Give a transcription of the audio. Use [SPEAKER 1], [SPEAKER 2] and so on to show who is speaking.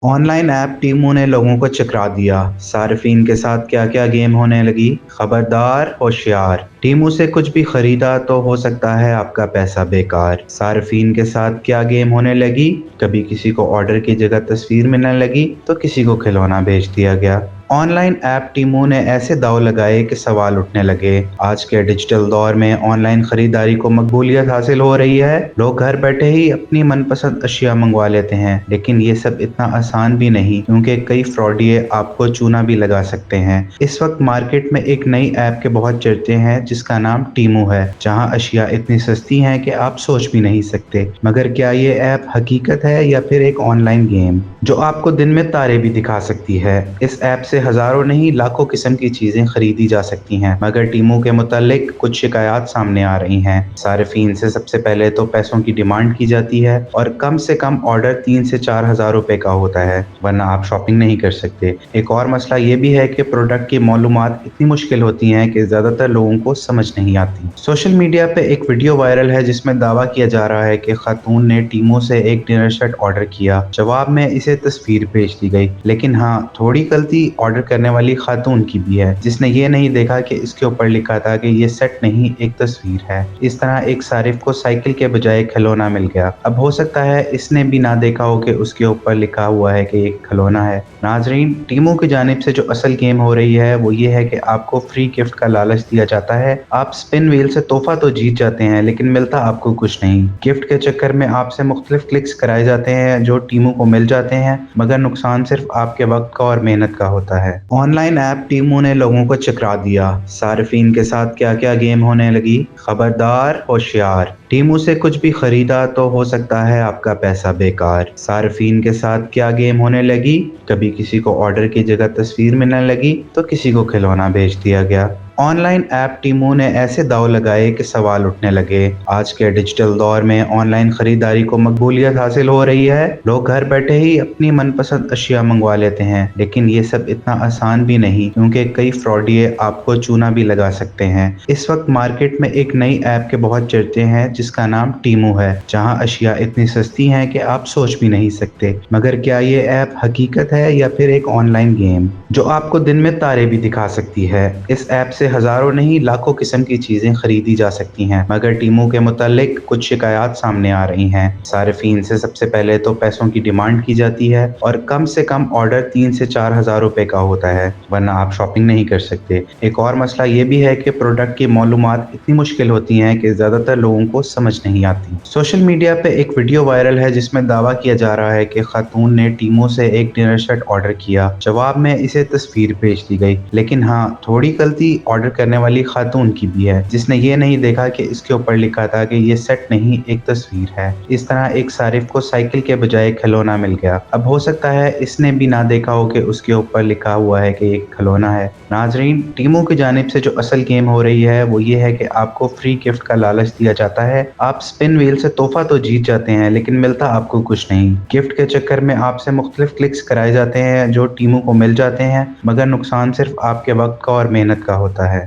[SPEAKER 1] Online app टीमों ने लोगों को चकरा दिया। सार्फिन के साथ क्या क्या गेम होने लगी, खबरदार होशियार। टीमों से कुछ भी खरीदा तो हो सकता है आपका पैसा बेकार। सार्फिन के साथ क्या गेम होने लगी, कभी किसी को ऑर्डर की जगह तस्वीर मिलने लगी तो किसी को खिलौना भेज दिया गया। ऑनलाइन ऐप टीमों ने ऐसे दांव लगाए कि सवाल उठने लगे। आज के डिजिटल दौर में ऑनलाइन खरीदारी को मकबूलियत हासिल हो रही है। लोग घर बैठे ही अपनी मनपसंद अशिया मंगवा लेते हैं, लेकिन ये सब इतना आसान भी नहीं, क्योंकि कई फ्रॉडिये आपको चूना भी लगा सकते हैं। इस वक्त मार्केट में एक नई ऐप के बहुत चर्चे हैं जिसका नाम टीमू है, जहां अशिया इतनी सस्ती हैं कि आप सोच भी नहीं सकते। मगर क्या ये ऐप हकीकत है या फिर एक ऑनलाइन गेम जो आपको दिन में तारे भी दिखा सकती है? इस ऐप से हजारों नहीं लाखों किस्म की चीजें खरीदी जा सकती हैं, मगर टीमों के मुतालिक कुछ शिकायत सामने आ रही हैं। सार्फिन से सबसे पहले तो पैसों की डिमांड की जाती है और कम से कम ऑर्डर 3 से 4 हजार रुपए का होता है, वरना आप शॉपिंग नहीं कर सकते। एक और मसला ये भी है कि प्रोडक्ट की मालूमात इतनी मुश्किल होती हैं कि ज्यादातर लोगों को समझ नहीं आती। सोशल मीडिया पे एक वीडियो वायरल है जिसमें दावा किया जा रहा है कि खातून ने टीमों से एक डिनर सेट ऑर्डर किया, जवाब में इसे तस्वीर भेज दी गई। लेकिन हाँ, थोड़ी गलती ऑर्डर करने वाली खातून की भी है, जिसने ये नहीं देखा कि इसके ऊपर लिखा था कि ये सेट नहीं एक तस्वीर है। इस तरह एक सारिफ को साइकिल के बजाय खिलौना मिल गया। अब हो सकता है इसने भी ना देखा हो कि उसके ऊपर लिखा हुआ है कि एक खिलौना है। नाजरीन, टीमों की जानिब से जो असल गेम हो रही है वो ये है कि आपको फ्री गिफ्ट का लालच दिया जाता है। आप स्पिन व्हील से तोहफा तो जीत जाते हैं, लेकिन मिलता आपको कुछ नहीं। गिफ्ट के चक्कर में आपसे मुख्तलिफ क्लिक्स कराए जाते हैं जो टीमों को मिल जाते हैं, मगर नुकसान सिर्फ आपके वक्त का और मेहनत का होता है। ऑनलाइन ऐप टीमों ने लोगों को चकरा दिया। सार्फिन के साथ क्या क्या गेम होने लगी, खबरदार होशियार। टीमों से कुछ भी खरीदा तो हो सकता है आपका पैसा बेकार। सार्फिन के साथ क्या गेम होने लगी, कभी किसी को ऑर्डर की जगह तस्वीर मिलने लगी तो किसी को खिलौना भेज दिया गया। ऑनलाइन ऐप टीमों ने ऐसे दांव लगाए कि सवाल उठने लगे। आज के डिजिटल दौर में ऑनलाइन खरीदारी को मकबूलियत हासिल हो रही है। लोग घर बैठे ही अपनी मनपसंद अशिया मंगवा लेते हैं, लेकिन ये सब इतना आसान भी नहीं, क्योंकि कई फ्रॉडिये आपको चूना भी लगा सकते हैं। इस वक्त मार्केट में एक नई ऐप के बहुत चर्चे हैं जिसका नाम टीमू है, जहां अशिया इतनी सस्ती हैं कि आप सोच भी नहीं सकते। मगर क्या ये ऐप हकीकत है या फिर एक ऑनलाइन गेम जो आपको दिन में तारे भी दिखा सकती है? इस ऐप से हजारों नहीं लाखों किस्म की चीजें खरीदी जा सकती हैं, मगर टीमों के मुतालिक कुछ शिकायत सामने आ रही हैं। सार्फिन से सबसे पहले तो पैसों की डिमांड की जाती है और कम से कम ऑर्डर 3 से 4 हजार रुपए का होता है, वरना आप शॉपिंग नहीं कर सकते। एक और मसला ये भी है कि प्रोडक्ट की मालूमात इतनी मुश्किल होती हैं कि ज्यादातर लोगों को समझ नहीं आती। सोशल मीडिया पे एक वीडियो वायरल है जिसमें दावा किया जा रहा है कि खातून ने टीमों से एक डिनर सेट ऑर्डर किया, जवाब में इसे तस्वीर भेज दी गई। लेकिन हाँ, थोड़ी गलती ऑर्डर करने वाली खातून की भी है, जिसने ये नहीं देखा कि इसके ऊपर लिखा था कि ये सेट नहीं एक तस्वीर है। इस तरह एक सारिफ को साइकिल के बजाय खिलौना मिल गया। अब हो सकता है इसने भी ना देखा हो कि उसके ऊपर लिखा हुआ है कि एक खिलौना है। नाजरीन, टीमों की जानिब से जो असल गेम हो रही है वो ये है कि आपको फ्री गिफ्ट का लालच दिया जाता है। आप स्पिन व्हील से तोहफा तो जीत जाते हैं, लेकिन मिलता आपको कुछ नहीं। गिफ्ट के चक्कर में आपसे मुख्तलिफ क्लिक्स कराए जाते हैं जो टीमों को मिल जाते हैं, मगर नुकसान सिर्फ आपके वक्त का और मेहनत का होता है।